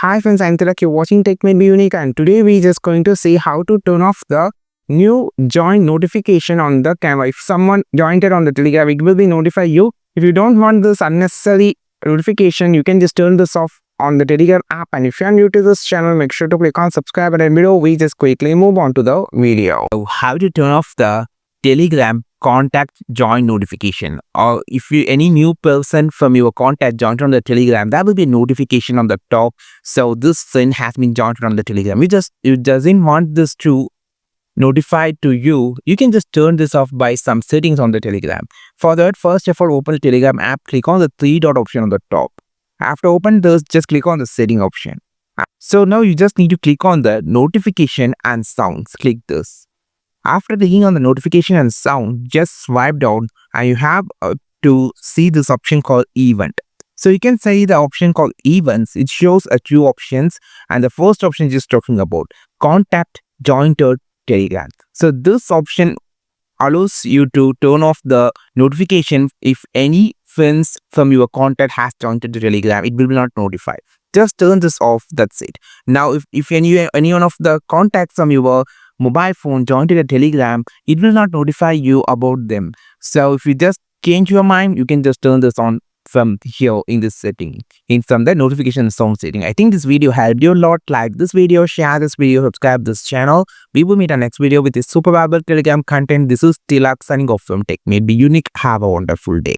Hi friends, I'm Tilak. You're watching Tech Made Me Unique, and today we're just going to see how to turn off the new join notification on the camera. If someone joined it on the Telegram, it will be notify you. If you don't want this unnecessary notification, you can just turn this off on the Telegram app. And if you're new to this channel, make sure to click on subscribe and below. We just quickly move on to the video. So how to turn off the Telegram contact join notification, or if you any new person from your contact joined on the Telegram, that will be a notification on the top. So this friend has been joined on the Telegram. You doesn't want this to notify to you. You can just turn this off by some settings on the Telegram. For that, first of all, open the Telegram app, click on the three dot option on the top. After open this, just click on the setting option. So now you just need to click on the notification and sounds. Click this. After clicking on the notification and sound, just swipe down and you have to see this option called event. So you can say the option called events. It shows two options, and the first option is just talking about contact join to Telegram. So this option allows you to turn off the notification if any friends from your contact has joined to the Telegram. It will not notify. Just turn this off. That's it. Now, if anyone of the contacts from your mobile phone joined to the Telegram, it will not notify you about them. So if you just change your mind, you can just turn this on from here in this setting, from the notification sound setting. I think this video helped you a lot. Like this video, share this video, subscribe this channel. We will meet our next video with this super valuable Telegram content. This is Tilak signing off from Tech Made Me Unique. Have a wonderful day.